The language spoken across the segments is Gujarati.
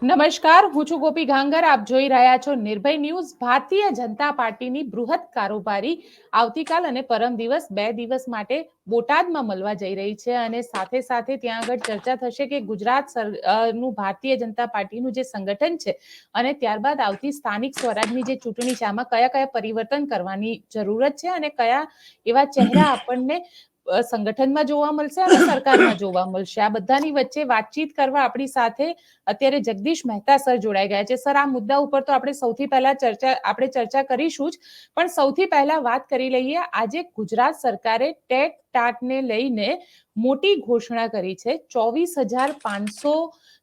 નમસ્કાર, હું છું ગોપી ઘાંગર. આપ જોઈ રહ્યા છો નિર્ભય ન્યૂઝ. ભારતીય જનતા પાર્ટીની બૃહદ કારોબારી આવતીકાલ અને પરમ દિવસ 2 દિવસ માટે બોટાદમાં મળવા જઈ રહી છે અને સાથે સાથે ત્યાં આગળ ચર્ચા થશે કે ગુજરાત નું ભારતીય જનતા પાર્ટીનું જે સંગઠન છે અને ત્યારબાદ આવતી સ્થાનિક સ્વરાજની જે ચૂંટણી છે આમાં કયા કયા પરિવર્તન કરવાની જરૂરત છે અને કયા એવા ચહેરા આપણને સંગઠનમાં જોવા મળશે અને સરકારમાં જોવા મળશે. આ બધાની વચ્ચે વાતચીત કરવા આપણી સાથે અત્યારે જગદીશ મહેતા સર જોડાઈ ગયા છે. સર, આ મુદ્દા ઉપર તો આપણે સૌથી પહેલા ચર્ચા કરીશું જ, પણ સૌથી પહેલા વાત કરી લઈએ. આજે ગુજરાત સરકારે ટેટ ટાટને લઈને મોટી ઘોષણા કરી છે. 24,500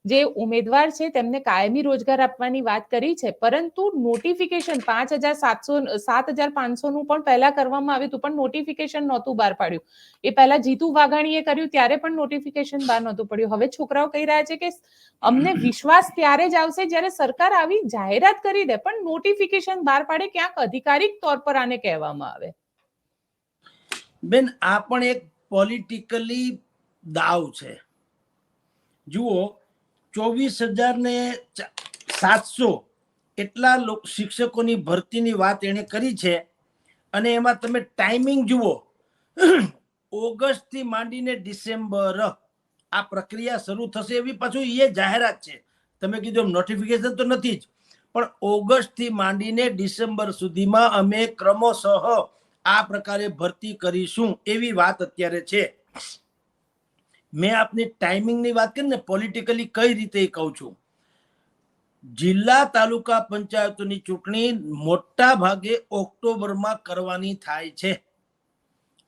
જે ઉમેદવાર છે તેમને કાયમી રોજગાર આપવાની વાત કરી છે, પરંતુ નોટિફિકેશન 7,500 નું પણ પહેલા કરવામાં આવ્યું હતું, પણ નોટિફિકેશન નહોતું બહાર પાડ્યું. એ પહેલા જીતુ વાઘાણીએ કર્યું ત્યારે પણ નોટિફિકેશન બહાર નહોતું પડ્યું. હવે છોકરાઓ કહી રહ્યા છે કે અમને વિશ્વાસ ત્યારે જ આવશે જ્યારે સરકાર આવી જાહેરાત કરી દે, પણ નોટિફિકેશન બહાર પાડે, ક્યાંક અધિકારિક તौर પર આને કહેવામાં આવે. બેન, આ પણ એક પોલિટિકલી દાવ છે. જુઓ, 24,700 એટલા શિક્ષકોની ભરતીની વાત એને કરી છે અને એમાં તમે ટાઈમિંગ જુઓ, ઓગસ્ટ થી માંડીને ડિસેમ્બર આ પ્રક્રિયા શરૂ થશે એવી પાછું એ જાહેરાત છે. તમે કીધું નોટિફિકેશન તો નથી જ, પણ ઓગસ્ટ થી માંડીને ડિસેમ્બર સુધીમાં અમે ક્રમશઃ આ પ્રકારે ભરતી કરીશું એવી વાત અત્યારે છે. મેં આપની ટાઈમિંગની વાત કરી ને, પોલિટિકલી કઈ રીતે કહું છું. જિલ્લા તાલુકા પંચાયતોની ચૂંટણી મોટા ભાગે ઓક્ટોબરમાં કરવાની થાય છે.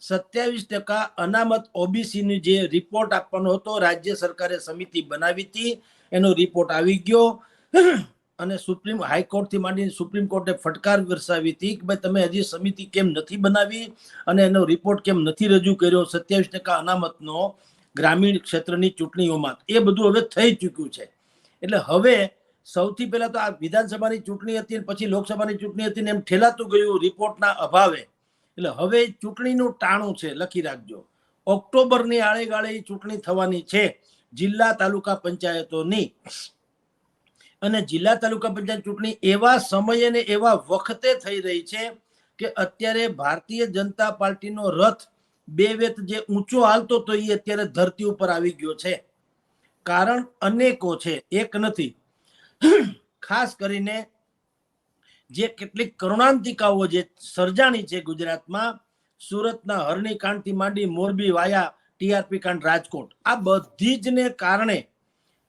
27% અનામત ઓબીસી નો જે રિપોર્ટ આપવાનો હતો, રાજ્ય સરકારે સમિતિ બનાવી હતી, એનો રિપોર્ટ આવી ગયો અને હાઈકોર્ટ થી માંડીને સુપ્રીમ કોર્ટે ફટકાર વરસાવી હતી કે ભાઈ તમે હજી સમિતિ કેમ નથી બનાવી અને એનો રિપોર્ટ કેમ નથી રજૂ કર્યો 27% અનામતનો ગ્રામીણ ક્ષેત્રની ચૂંટણીઓમાં. એ બધું હવે થઈ ચૂક્યું છે. એટલે હવે સૌથી પહેલા તો આ વિધાનસભાની ચૂંટણી હતી, પછી લોકસભાની ચૂંટણી હતી ને એમ ઠેલાતું ગયું રિપોર્ટના અભાવે. એટલે હવે ચૂંટણીનું ટાણું છે, લખી રાખજો. ઓક્ટોબરની આળેગાળે ચૂંટણી થવાની છે જિલ્લા તાલુકા પંચાયતોની. અને જિલ્લા તાલુકા પંચાયત ચૂંટણી એવા સમયે ને એવા વખતે થઈ રહી છે કે અત્યારે ભારતીય જનતા પાર્ટીનો રથ બે વેત જે ઊંચો હાલતો તો એ અત્યારે ધરતી ઉપર આવી ગયો છે. કારણ અનેકો છે, એક નથી. ખાસ કરીને જે કેટલીક કરુણાંતિકાઓ જે સર્જાણી છે ગુજરાતમાં, સુરતના હરણી કાંડ થી માંડી મોરબી વાયા ટીઆરપી કાંડ રાજકોટ, આ બધી જ ને કારણે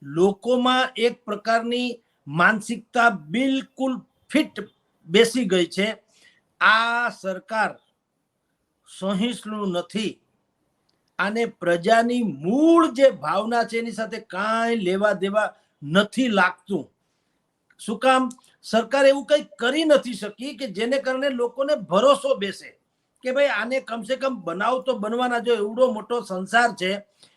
લોકોમાં એક પ્રકારની માનસિકતા બિલકુલ ફિટ બેસી ગઈ છે. આ સરકાર સહિષ્ણુ નથી. આને પ્રજાની મૂળ જે ભાવના છે એની સાથે કાંઈ લેવા દેવા નથી લાગતું. શું કામ? સરકાર એવું કંઈ કરી નથી શકી કે જેને કારણે લોકોને ભરોસો બેસે કે ભાઈ આને કમસે કમ બનાવ તો બનવાના. જો એવડો મોટો સંસાર છે,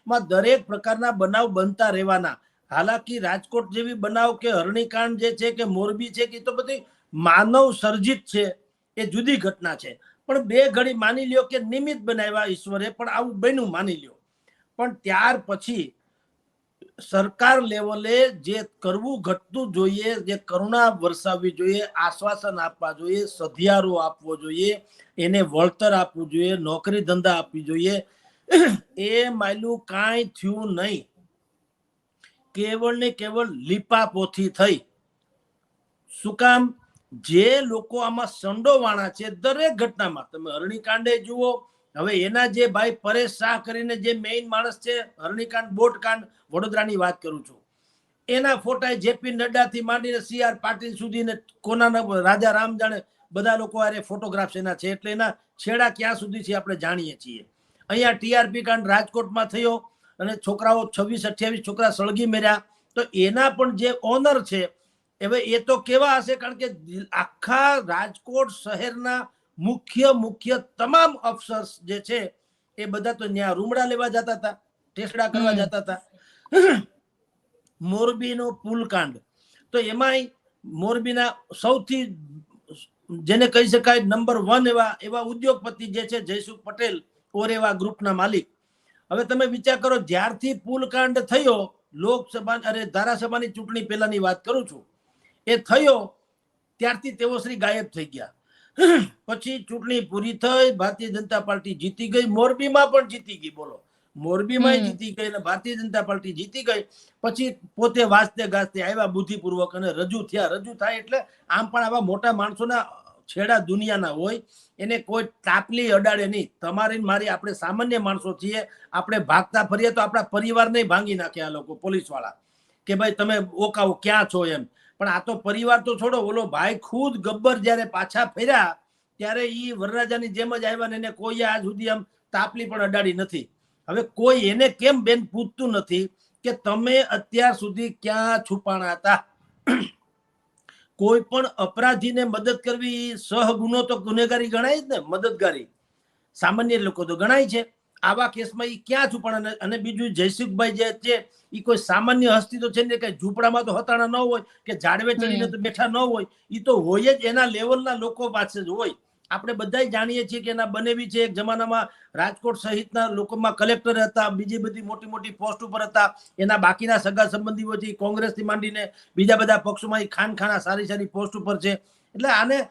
એમાં દરેક પ્રકારના બનાવ બનતા રહેવાના. હાલાકી રાજકોટ જેવી બનાવ કે હરણીકાંડ જે છે કે મોરબી છે કે તો બધી માનવ સર્જિત છે, એ જુદી ઘટના છે. પણ બે ઘડી માની લ્યો કે નિમિત્ત બનાવ્યા ઈશ્વરે, પણ આવું બન્યું માની લ્યો. પણ ત્યાર પછી સરકાર લેવલે જે કરવું ઘટતું જોઈએ, જે કરુણા વરસાવવી જોઈએ, આશ્વાસન આપવા જોઈએ, સધિયારો આપવો જોઈએ, એને વળતર આપવું જોઈએ, નોકરી ધંધા આપવી જોઈએ, એ માયલું કાંઈ થયું નહીં. કેવળ ને કેવળ લીપાપોથી થઈ. શું કામ? જે લોકો આમાં સંડોવાણા છે દરેક ઘટનામાં, તમે હરણીકાંડે જુઓ, હવે એના જે ભાઈ પરેશ શાહ કરીને જે મેઇન માણસ છે, હરણીકાંડ બોટકાંડ વડોદરાની વાત કરું છું, એના ફોટા જેપી નડ્ડા થી માંડીને સીઆર પાટીલ સુધી ને કોનાના રાજા રામ જાણે બધા લોકો આ ફોટોગ્રાફ્સ એના છે. એટલે એના છેડા ક્યાં સુધી છે આપણે જાણીએ છીએ. અહીંયા ટીઆરપી કાંડ રાજકોટમાં થયો અને છોકરાઓ 26-28 છોકરા સળગી મેર્યા. તો એના પણ જે ઓનર છે, હવે એ તો કેવા હશે? કારણ કે આખા રાજકોટ શહેરના મુખ્ય તમામ અફસર્સ જે છે એ બધા તો ત્યાં રૂમડા લેવા જતા હતા, ટેસડા કરવા જતા હતા. મોરબીનો પુલકાંડ, તો એમાંય મોરબીના સૌથી જેને કહી શકાય નંબર 1 એવા ઉદ્યોગપતિ જે છે જયસુખ પટેલ ઓરેવા ગ્રુપના માલિક. હવે તમે વિચાર કરો, જ્યારથી પુલકાંડ થયો લોકસભા ધારાસભાની ચૂંટણી પહેલાની વાત કરું છું, એ થયો ત્યારથી તેઓ શ્રી ગાયબ થઈ ગયા. પછી ચૂંટણી પૂરી થઈ, ભારતીય જનતા પાર્ટી જીતી ગઈ, મોરબીમાં પણ જીતી ગઈ. બોલો, મોરબીમાં જીતી ગઈ અને ભારતીય જનતા પાર્ટી જીતી ગઈ. પછી પોતે વાંચતે ગાજતે આવ્યા બુદ્ધિપૂર્વક અને રજૂ થાય એટલે આમ પણ આવા મોટા માણસોના છેડા દુનિયાના હોય, એને કોઈ તાપલી અડાડે નહીં. તમારી મારી આપણે સામાન્ય માણસો છીએ, આપણે ભાગતા ફરીએ તો આપણા પરિવારને ભાંગી નાખે આ લોકો પોલીસ વાળા, કે ભાઈ તમે ઓકાઓ ક્યાં છો એમ. પણ આ તો પરિવાર તો છોડો, ઓલો ભાઈ ખુદ ગબ્બર જયારે પાછા ફર્યા ત્યારે ઈ વરરાજાની જેમ જ આવ્યા ને એને કોઈ આજ સુધી આમ તાપલી પણ અડાડી નથી. હવે કોઈ એને કેમ બેન પૂછતું નથી કે તમે અત્યાર સુધી ક્યાં છુપાણા હતા? કોઈ પણ અપરાધીને મદદ કરવી સહગુનો તો ગુનેગારી ગણાય જ ને, મદદગારી સામાન્ય લોકો તો ગણાય છે. આવા કેસમાં ઈ ક્યાં છુપાણા? અને બીજું જયસુખભાઈ જે છે ઈ કોઈ સામાન્ય હસ્તી તો છે ને, કઈ ઝૂંપડામાં તો હતાણા ન હોય કે ઝાડવે ચડીને તો બેઠા ન હોય. ઈ તો હોય જ એના લેવલના લોકો પાસે જ હોય. આપણે બધા જાણીએ છીએ કે એના બનેવી છે. એક જમાનામાં રાજકોટ સહિતના લોકોમાં કલેક્ટર હતા, બીજી બધી મોટી મોટી પોસ્ટ ઉપર હતા. એના બાકીના સગા સંબંધીઓ છે, કોંગ્રેસથી માંડીને બીજા બધા પક્ષોમાં ખાનખાના સારી સારી પોસ્ટ ઉપર છે. એટલે આને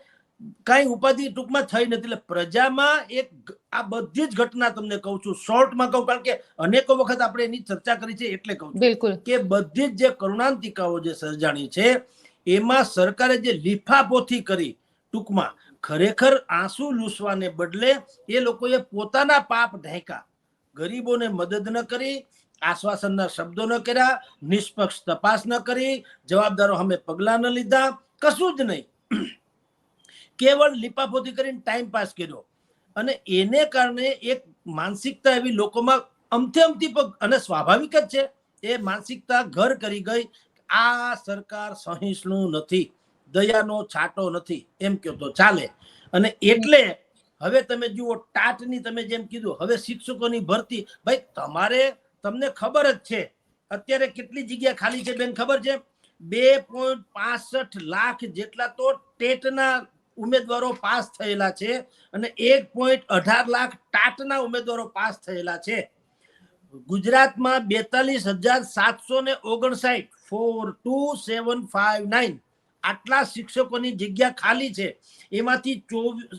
કઈ ઉપાધિ ટૂંકમાં થઈ નથી. એટલે પ્રજામાં એક આ બધી જ ઘટના તમને કહું છું, શોર્ટમાં કહું, કારણ કે અનેકો વખત આપણે એની ચર્ચા કરી છે એટલે કહું છું કે બધી જ જે કરુણાંતિકાઓ જે સર્જાણી છે એમાં સરકારે જે લીફાપોથી કરી, ટૂંકમાં ખરેખર આંસુ લૂસવાને બદલે એ લોકોએ પોતાના પાપ ઢાંક્યા. ગરીબોને મદદ ન કરી, આશ્વાસનના શબ્દો ન કર્યા, નિષ્પક્ષ તપાસ ન કરી, જવાબદારો સામે પગલા ન લીધા, કશું જ નહીં. કેવળ લીપાપોથી કરીને ટાઈમ પાસ કર્યો. અને એને કારણે એક માનસિકતા એવી લોકોમાં અમથી પગ, અને સ્વાભાવિક જ છે એ માનસિકતા ઘર કરી ગઈ. આ સરકાર સહિષ્ણુ નથી, દયાનો છાંટો નથી, એમ કહો તો ચાલે. અને એટલે હવે તમે જુઓ ટાટની, તમે જેમ કીધું, હવે શિક્ષકોની ભરતી, ભાઈ તમને ખબર જ છે અત્યારે કેટલી જગ્યા ખાલી છે બેન, ખબર છે? 2.65 લાખ જેટલા તો ટેટના ઉમેદવારો પાસ થયેલા છે અને 1.18 લાખ ટાટના ઉમેદવારો પાસ થયેલા છે. ગુજરાતમાં 42,759 42759 આટલા શિક્ષકોની જગ્યા ખાલી છે. એમાંથી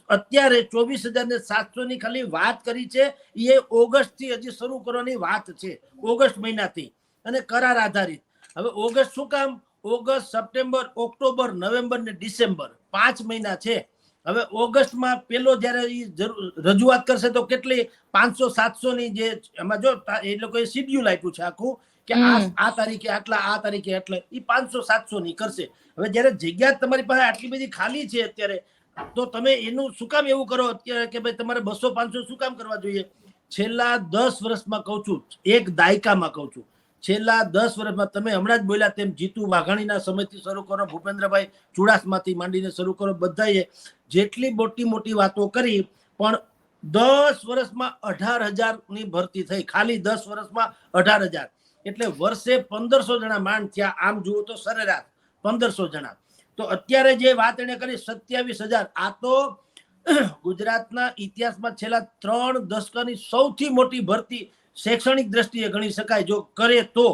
અત્યારે 24,700 ની ખાલી વાત કરી છે. એ ઓગસ્ટ થી હજી શરૂ કરવાની વાત છે, ઓગસ્ટ મહિનાથી, અને કરાર આધારિત. હવે ઓગસ્ટ શું કામ? ઓગસ્ટ, સપ્ટેમ્બર, ઓક્ટોબર, નવેમ્બર ને ડિસેમ્બર 5 મહિના છે. હવે ઓગસ્ટમાં પેલો જયારે રજૂઆત કરશે તો કેટલી 500-700 ની જે એમાં જો એ લોકોએ શિડ્યુલ આપ્યું છે આખું કે આ તારીખે આટલા, આ તારીખે એટલે એ 500-700 ની કરશે. હવે જયારે જગ્યા તમારી પાસે આટલી બધી ખાલી છે અત્યારે, તો તમે એનું શું કામ એવું કરો અત્યારે કે ભાઈ તમારે 200-500 શું કામ કરવા જોઈએ? છેલ્લા 10 વર્ષમાં કહું છું, એક દાયકામાં કહું છું, છેલ્લા 10 વર્ષમાં તમે હમણાં જ બોલ્યા તેમ જીતુ વાઘાણીના સમયથી શરૂ કરો, ભૂપેન્દ્રભાઈ ચુડાસમાથી માંડીને શરૂ કરો, બધાએ જેટલી મોટી મોટી વાતો કરી, પણ 10 વર્ષમાં 18,000 ની ભરતી થઈ. ખાલી 10 વર્ષમાં 18,000 એટલે વર્ષે 1,500 જણા માંડ થયા. આમ જુઓ તો સરેરાશ 1,500 જણા. તો અત્યારે જે વાત એને કરી 27,000, આ તો ગુજરાતના ઇતિહાસમાં છેલ્લા 3 દશકાની સૌથી મોટી ભરતી શૈક્ષણિક દ્રષ્ટિએ ગણી શકાય જો કરે તો.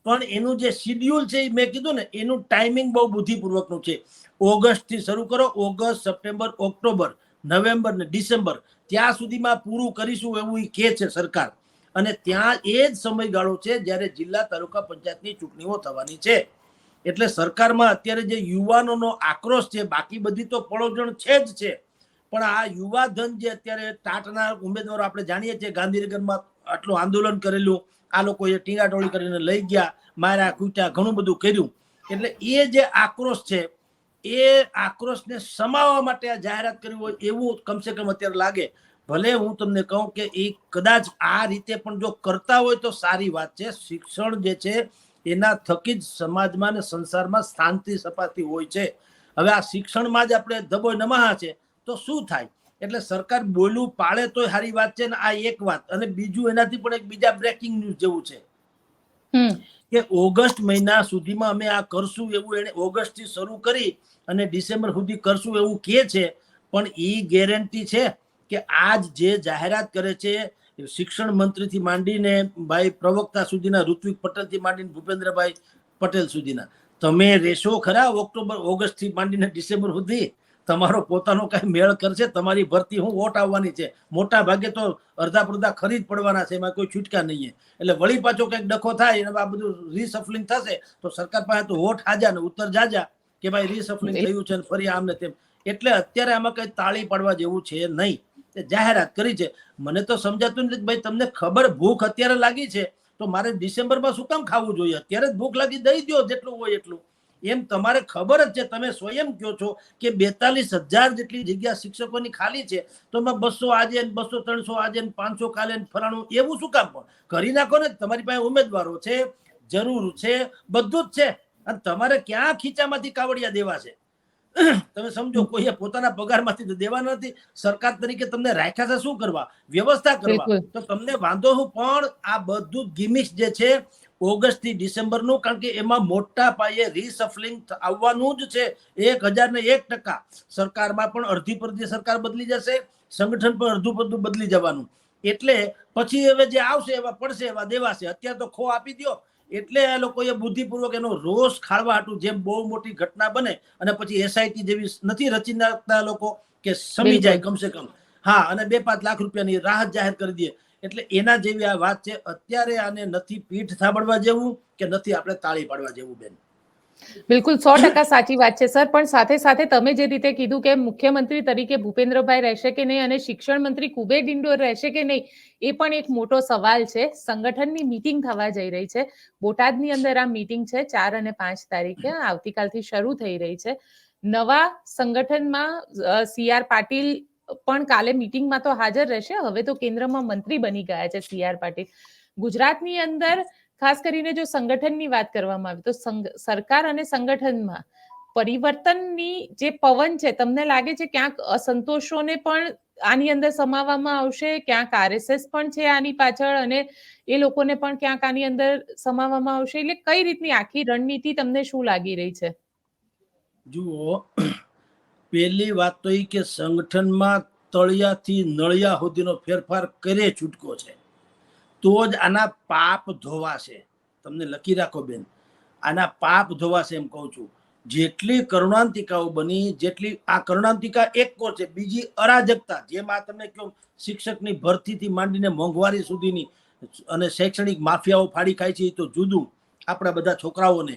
પણ એનું જે શિડ્યુલ છે મેં કીધું ને, એનું ટાઈમિંગ બહુ બુદ્ધિપૂર્વકનું છે. ઓગસ્ટ થી શરૂ કરો, ઓગસ્ટ, સપ્ટેમ્બર, ઓક્ટોબર, નવેમ્બર ને ડિસેમ્બર, ત્યાં સુધીમાં પૂરું કરીશું એવું કહે છે સરકાર. અને ત્યાં એ જ સમયગાળો છે જ્યારે જિલ્લા તાલુકા પંચાયતની ચૂંટણીઓ થવાની છે. એટલે સરકારમાં અત્યારે જે યુવાનોનો આક્રોશ છે, બાકી બધી તો પળોજણ છે જ છે, પણ આ યુવા ધન જે અત્યારે ટાટના ઉમેદવારો આપણે જાણીએ છીએ, ગાંધીનગરમાં આટલું આંદોલન કરેલું, આ લોકોએ ટીંગાટોળી કરીને લઈ ગયા, માર્યા, કૂટ્યા, ઘણું બધું કર્યું. એટલે એ જે આક્રોશ છે એ આક્રોશને સમાવવા માટે આ જાહેરાત કરી હોય એવું કમસે કમ અત્યારે લાગે. ભલે હું તમને કહું કે એ કદાચ આ રીતે પણ જો કરતા હોય તો સારી વાત છે. શિક્ષણ જે છે એના થકી જ સમાજમાં ને સંસારમાં શાંતિ સપાતી હોય છે. હવે આ શિક્ષણમાં જ આપણે ધબોય નમાહા છે તો શું થાય? એટલે સરકાર બોલું પાળે તોય સારી વાત છે ને આ એક વાત. અને બીજું એનાથી પણ એક બીજા બ્રેકિંગ ન્યૂઝ જેવું છે કે ઓગસ્ટ મહિના સુધીમાં અમે આ કરશું એવું એને ઓગસ્ટ થી શરૂ કરી અને ડિસેમ્બર સુધી કરશું એવું કે છે. પણ એ ગેરંટી છે કે આજ જે જાહેરાત કરે છે શિક્ષણ મંત્રીથી માંડીને ભાઈ પ્રવક્તા સુધીના ઋત્વિક પટેલથી માંડીને ભૂપેન્દ્રભાઈ પટેલ સુધીના તમે રહેશો ખરા ઓગસ્ટ થી માંડીને ડિસેમ્બર સુધી? તમારો પોતાનો કઈ મેળ કરશે? તમારી ભરતી હું વોટ આવવાની છે, મોટા ભાગે તો અડધા પડધા ખરીદ પડવાના છે, એમાં કોઈ છૂટકા નહીં. એટલે વળી પાછો કઈક ડખો થાય અને આ બધું રીસફલિંગ થશે તો સરકાર પાસે તો વોટ હાજા ને ઉત્તર જાજા કે ભાઈ રીસફલિંગ થયું છે ફરી આમને તેમ. એટલે અત્યારે આમાં કઈ તાળી પાડવા જેવું છે નહીં. જાહેરાત કરી છે. મને તો સમજાતું નથી ભાઈ, તમને ખબર ભૂખ અત્યારે લાગી છે તો મારે ડિસેમ્બરમાં શું કામ ખાવું જોઈએ? અત્યારે જ ભૂખ લાગી દઈ દો જેટલું હોય એટલું. એમ તમારે ખબર જ છે, તમે સ્વયં કહો છો કે 42,000 જેટલી જગ્યા શિક્ષકોની ખાલી છે, તો એમાં 200 આજે 200 300 આજે 500 કાલે ફલાણું, એવું શું કામ? પણ કરી નાખો ને. તમારી પાસે ઉમેદવારો છે, જરૂર છે, બધું જ છે, અને તમારે ક્યાં ખીચામાંથી કાવડિયા દેવા છે? તમે સમજો, કોઈએ પોતાના પગારમાંથી તો દેવા નથી. સરકાર તરીકે તમને રાખ્યા છે શું કરવા? વ્યવસ્થા કરવા. તો તમને વાંધો હું, પણ આ બધું ગિમિક્સ જે છે ઓગસ્ટ થી ડિસેમ્બરનું, કારણ કે એમાં મોટા પાયે રીસફલિંગ આવવાનું જ છે. 1001%. સરકારમાં પણ અડધી પરધી સરકાર બદલી જશે, સંગઠન પણ અડધું પડધું બદલી જવાનું. એટલે પછી હવે જે આવશે એવા પડશે, એવા દેવાશે. અત્યારે તો ખો આપી દો. એટલે આ લોકોએ બુદ્ધિપૂર્વક એનો રોષ ખાળવા હાટું, જેમ બહુ મોટી ઘટના બને અને પછી એસઆઈટી જેવી નથી રચી નાખતા લોકો કે સમી જાય કમસે કમ, હા, અને 2-5 લાખ રૂપિયાની રાહત જાહેર કરી દે. એટલે એના જેવી આ વાત છે. અત્યારે આને નથી પીઠ થાબડવા જેવું કે નથી આપણે તાળી પાડવા જેવું. બેન, બિલકુલ 100% સાચી વાત છે સર. પણ સાથે સાથે તમે જે રીતે કીધું કે મુખ્યમંત્રી તરીકે ભૂપેન્દ્રભાઈ રહેશે કે નહીં અને શિક્ષણ મંત્રી કુબેર ડિંડોર રહેશે કે નહીં, એ પણ એક મોટો સવાલ છે. સંગઠનની મીટિંગ થવા જઈ રહી છે બોટાદની અંદર. આ મીટિંગ છે 4 અને 5 તારીખે, આવતીકાલથી શરૂ થઈ રહી છે. નવા સંગઠનમાં CR પાટીલ પણ કાલે મીટિંગમાં તો હાજર રહેશે. હવે તો કેન્દ્રમાં મંત્રી બની ગયા છે CR પાટીલ. ગુજરાતની અંદર ખાસ કરીને જો સંગઠનની વાત કરવામાં આવે તો સરકાર અને સંગઠનમાં પરિવર્તનની જે પવન છે, તમને લાગે છે ક્યાંક અસંતોષોને પણ આની અંદર સમાવવામાં આવશે, ક્યાંક RSS પણ છે આની પાછળ અને એ લોકોને પણ ક્યાંક આની અંદર સમાવવામાં આવશે? એટલે કઈ રીતની આખી રણનીતિ તમને શું લાગી રહી છે? જુઓ, પહેલી વાત તો એ કે સંગઠનમાં તળિયાથી નળિયા સુધીનો ફેરફાર કરે છૂટકો છે તો જ આના પાપ ધોવાશે. તમને લખી રાખો બેન, આના પાપ ધોવાશે. એમ કહું છું, જેટલી કરુણાંતિકાઓ બની, જેટલી આ કરુણાંતિકા એક કોર છે, બીજી અરાજકતા, જેમ આ તમને કહું શિક્ષકની ભરતીથી માંડીને મોંઘવારી સુધીની અને શૈક્ષણિક માફિયાઓ ફાડી ખાય છે, એ તો જુદું, આપણા બધા છોકરાઓને.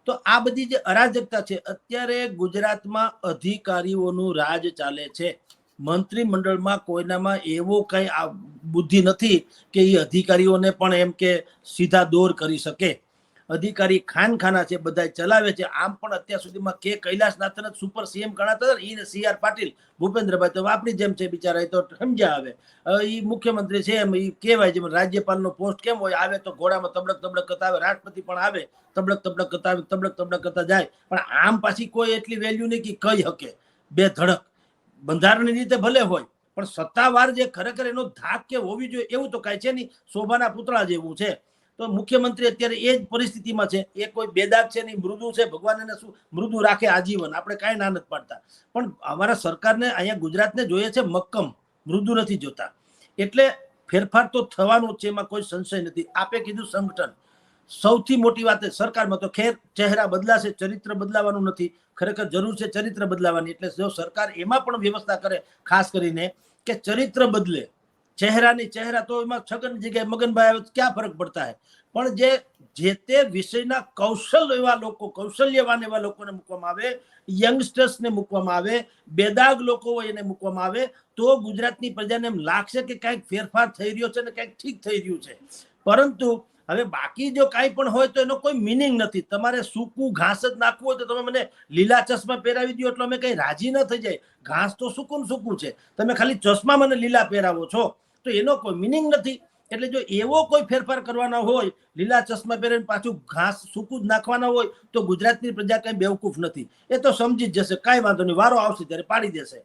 તો આ બધી જે અરાજકતા છે, અત્યારે ગુજરાતમાં અધિકારીઓનું રાજ ચાલે છે. મંત્રીમંડળમાં કોઈનામાં એવો કઈ બુદ્ધિ નથી કે એ અધિકારીઓને પણ એમ કે સીધા દોર કરી શકે. અધિકારી ખાનખાના છે, બધા ચલાવે છે. આમ પણ અત્યાર સુધીમાં કે કૈલાસનાથન સુપર CM ગણાતા હતા, CR પાટીલ, ભૂપેન્દ્રભાઈ તો આપણી જેમ છે બિચારા, એ તો સમજ્યા. આવે એ મુખ્યમંત્રી છે એમ એ કહેવાય, જેમ રાજ્યપાલનો પોસ્ટ કેમ હોય, આવે તો ઘોડામાં તબડક તબડક કરતા આવે, રાષ્ટ્રપતિ પણ આવે તબડક તબડક કરતા આવે, તબડક તબડક કરતા જાય. પણ આમ પાછી કોઈ એટલી વેલ્યુ નહીં કે કહી શકે બે ધડક. બંધારણની રીતે ભલે હોય, પણ સત્તાવાર જે ખરેખર એનો ધાક કે હોવી જોઈએ એવું તો કાંઈ છે નહીં. શોભાના પુતળા જેવું છે. તો મુખ્યમંત્રી અત્યારે એ જ પરિસ્થિતિમાં છે. એ કોઈ બેદાગ છે નહીં, મૃદુ છે. ભગવાન એને શું મૃદુ રાખે આજીવન, આપણે કાંઈ ના નથી પાડતા. પણ અમારા સરકારને અહીંયા ગુજરાતને જોઈએ છે મક્કમ, મૃદુ નથી જોતા. એટલે ફેરફાર તો થવાનો જ છે, એમાં કોઈ સંશય નથી. આપે કીધું સંગઠન સૌથી મોટી વાત. સરકારમાં તો ખેર ચહેરા બદલાશે, ચરિત્ર બદલાવાનું નથી. ખરેખર જરૂર છે ચરિત્ર બદલાવાની. એટલે જો સરકાર એમાં પણ વ્યવસ્થા કરે, ખાસ કરીને કે ચરિત્ર બદલે, ચહેરા તો એમાં છગન જગ્યાએ મગનભાઈ આવે, ક્યાં ફરક પડતા હે. પણ જે તે વિષયના કૌશલ્યવાન એવા લોકોને મૂકવામાં આવે, યંગસ્ટર્સને મૂકવામાં આવે, બેદાગ લોકો હોય એને મૂકવામાં આવે, તો ગુજરાતની પ્રજાને એમ લાગશે કે કંઈક ફેરફાર થઈ રહ્યો છે ને કંઈક ઠીક થઈ રહ્યું છે. પરંતુ હવે બાકી જો કાંઈ પણ હોય તો એનો કોઈ મિનિંગ નથી. તમારે સૂકું ઘાસ જ નાખવું હોય તો તમે મને લીલા ચશ્મા પહેરાવી દો એટલે અમે કઈ રાજી ન થઈ જાય. ઘાસ તો સૂકું છે, તમે ખાલી ચશ્મા મને લીલા પહેરાવો છો તો એનો કોઈ મિનિંગ નથી. એટલે જો એવો કોઈ ફેરફાર કરવાના હોય, લીલા ચશ્મા પહેરીને પાછું ઘાસ સૂકું જ નાખવાના હોય, તો ગુજરાતની પ્રજા કઈ બેવકૂફ નથી. એ તો સમજી જ જશે, કાંઈ વાંધો નહીં, વારો આવશે ત્યારે પાડી દેશે.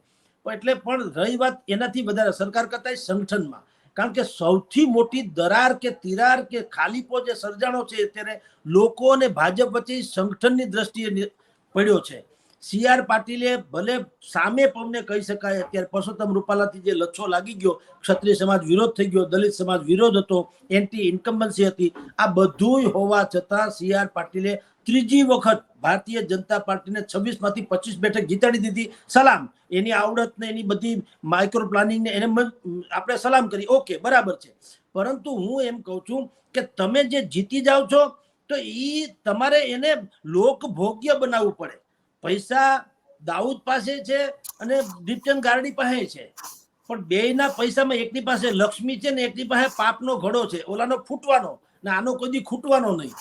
એટલે પણ રહી વાત એનાથી વધારે સરકાર કરતા સંગઠનમાં, કારણ કે સૌથી મોટી દરાર કે તિરાર કે ખાલીપો જે સર્જાણો છે અત્યારે લોકો અને ભાજપ વચ્ચે સંગઠનની દ્રષ્ટિએ પડ્યો છે. સી.આર. પાટીલે ભલે સામે પમને કહી શકાય અત્યારે પરસોત્તમ રૂપાલાથી જે લચ્છો લાગી ગયો, ક્ષત્રિય સમાજ વિરોધ થઈ ગયો, દલિત સમાજ વિરોધ હતો, એન્ટી ઇન્કમ્બન્સી હતી, આ બધું હોવા છતાં સી.આર. પાટીલે ત્રીજી વખત ભારતીય જનતા પાર્ટીને 26 માંથી 25 બેઠક જીતાડી દીધી. સલામ, એની આવડત ને એની બધી માઇક્રો પ્લાનિંગ ને એને આપણે સલામ કરી, ઓકે બરાબર છે. પરંતુ હું એમ કહું છું કે તમે જે જીતી જાઓ છો તો એ તમારે એને લોકભોગ્ય બનાવવું પડે. પૈસા દાઉદ પાસે છે અને દીપચંદ ગારડી પાસે છે, પણ બેયના પૈસામાં એકની પાસે લક્ષ્મી છે ને એકની પાસે પાપનો ઘડો છે, ઓલાનો ફૂટવાનો ને આનો કોઈ દી ખૂટવાનો નહીં.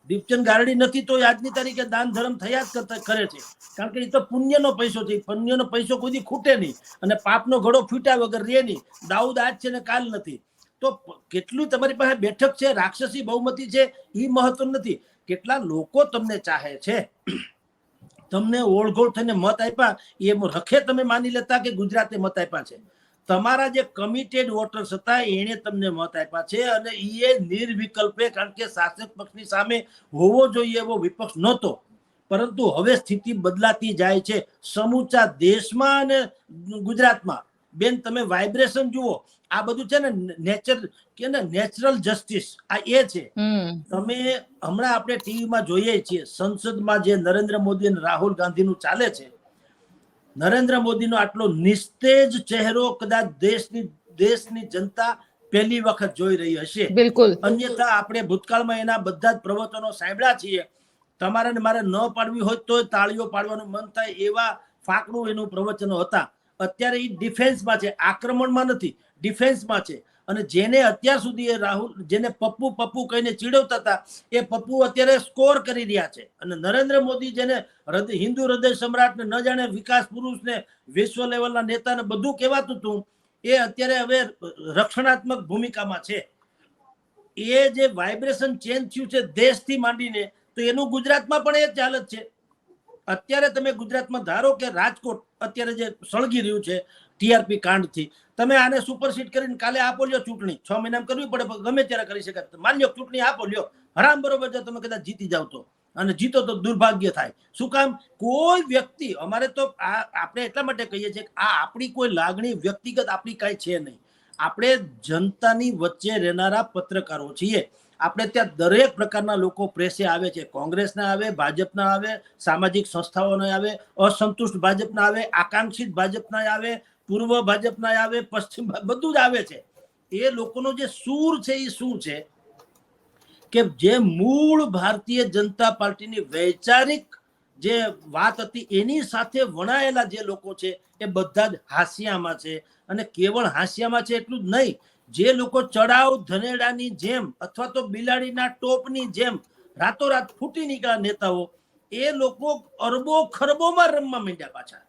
દીપચંદ ગારડી નથી તો આજની તારીખે દાન ધર્મ થયા જ કરે છે, કારણ કે એ તો પુણ્યનો પૈસો છે. પુણ્યનો પૈસો કોઈ દી ખૂટે નહીં અને પાપનો ઘડો ફૂટ્યા વગર રહે નહીં. દાઉદ આજ છે ને કાલ નથી. તો કેટલું તમારી પાસે બેઠક છે, રાક્ષસી બહુમતી છે, એ મહત્વ નથી. કેટલા લોકો તમને ચાહે છે, તમને ઓળઘોળ થઈને મત આપ્યા, એ રખે તમે માની લેતા કે ગુજરાતે મત આપ્યા છે. તમારા જે કમિટેડ વોટર્સ હતા એને તમને મત આપ્યા છે અને એ નિર્વિકલ્પે, કારણ કે શાસક પક્ષની સામે હોવો જોઈએ એવો વિપક્ષ નહોતો. પરંતુ હવે સ્થિતિ બદલાતી જાય છે સમૂચા દેશમાં અને ગુજરાતમાં. બેન તમે વાઇબ્રેશન જુઓ, આ બધું છે ને નેચરલ જસ્ટિસ આ એ છે. તમે હમણાં આપણે ટીવીમાં જોઈએ છીએ સંસદમાં જે નરેન્દ્ર મોદી અને રાહુલ ગાંધીનું ચાલે છે, નરેન્દ્ર મોદીનો આટલો નિસ્તેજ ચહેરો કદાચ દેશની જનતા પહેલી વખત જોઈ રહી હશે. બિલકુલ. અન્યથા આપણે ભૂતકાળમાં એના બધા જ પ્રવચનો સાંભળ્યા છીએ. તમારે ને મારે ન પાડવી હોય તો તાળીઓ પાડવાનું મન થાય એવા ફાકડું એનું પ્રવચનો હતા. અત્યારે એ ડિફેન્સમાં છે, આક્રમણમાં નથી, ડિફેન્સમાં છે. અને જેને અત્યાર સુધી એ રાહુલ, જેને પપ્પુ પપ્પુ કહીને ચીડવતા હતા, એ પપ્પુ અત્યારે સ્કોર કરી રહ્યા છે. અને નરેન્દ્ર મોદી જેને હિન્દુ હૃદય સમ્રાટ ને ન જાણે વિકાસ પુરુષ ને વિશ્વ લેવલના નેતા ને બધું કહેવાતું હતું, એ અત્યારે હવે રક્ષણાત્મક ભૂમિકામાં છે. એ જે વાઇબ્રેશન ચેન્જ થયું છે દેશથી માંડીને, તો એનું ગુજરાતમાં પણ એ જ હાલત છે. અત્યારે તમે ગુજરાતમાં ધારો કે રાજકોટ અત્યારે જે સળગી રહ્યું છે ટીઆરપી કાંડથી, તમે આને સુપરસીડ કરીને કાલે આપો લ્યો ચૂંટણી, 6 મહિનામાં કરવી પડે, ગમે ત્યારે કરી શકાય. માન લ્યો ચૂંટણી આપો લ્યો, હરામ બરોબર જો તમે કદાચ જીતી જાવ તો, અને જીતો તો દુર્ભાગ્ય થાય. શું કામ? કોઈ વ્યક્તિ, અમારે તો આપણે એટલા માટે કહીએ છીએ કે આ આપણી કોઈ લાગણી વ્યક્તિગત આપણી કાંઈ છે નહીં. આપણે જનતાની વચ્ચે રહેનારા પત્રકારો છીએ. આપણે ત્યાં દરેક પ્રકારના લોકો પ્રેસે આવે છે, કોંગ્રેસના આવે, ભાજપના આવે, સામાજિક સંસ્થાઓના આવે, અસંતુષ્ટ ભાજપના આવે, આકાંક્ષિત ભાજપના આવે, પૂર્વ ભાજપના આવે, પશ્ચિમ, બધું જ આવે છે. એ લોકોનો જે સૂર છે એ શું છે કે જે મૂળ ભારતીય જનતા પાર્ટીની વૈચારિક જે વાત હતી એની સાથે વણાયેલા જે લોકો છે એ બધા જ હાસ્યામાં છે. અને કેવળ હાસ્યામાં છે એટલું જ નહીં, જે લોકો ચડાવ ધનેડાની જેમ અથવા તો બિલાડીના ટોપની જેમ રાતોરાત ફૂટી નીકળ્યા નેતાઓ, એ લોકો અરબો ખરબોમાં રમવા માંડ્યા, પાછા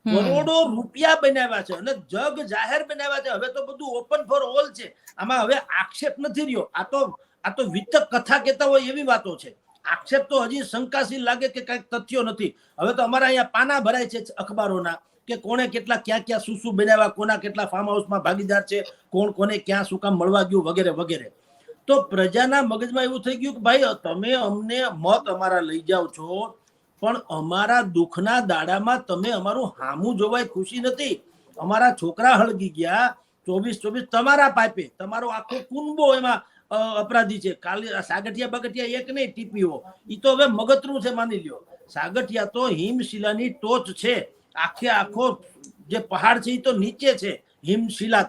કરોડો રૂપિયા બનાવ્યા છે અને જગ જાહેર બનાવ્યા છે. હવે તો બધું ઓપન ફોર ઓલ છે, આમાં હવે આક્ષેપ નથી રહ્યો. આ તો વિતક કથા કહેતા હોય એવી વાતો છે. આક્ષેપ તો હજી શંકાશીલ લાગે કે કઈક તથ્યો નથી. હવે તો અમારા અહીંયા પાના ભરાય છે અખબારોના કે કોણે કેટલા ક્યાં ક્યાં શું બનાવ્યા, કોના કેટલા ફાર્મ હાઉસમાં ભાગીદાર છે, કોણ કોને ક્યાં શું કામ મળવા ગયું, વગેરે વગેરે. તો પ્રજાના મગજમાં એવું થઈ ગયું કે ભાઈ તમે અમને મત અમારા લઈ જાઓ છો, પણ અમારા દુઃખના દાડામાં તમે અમારું હામું જોવાય ખુશી નથી. અમારા છોકરા હળગી ગયા 24 તમારા પાઇપે, તમારો આખો કુંબો એમાં અપરાધી છે. કાલે સાગઠિયા બગઠિયા એક નહીં, ટીપીઓ એ તો હવે મગતરું છે, માની લ્યો. સાગઠિયા તો હિમશિલાની ટોચ છે, આખો જે પહાડ છે એ તો નીચે છે હિમશિલા.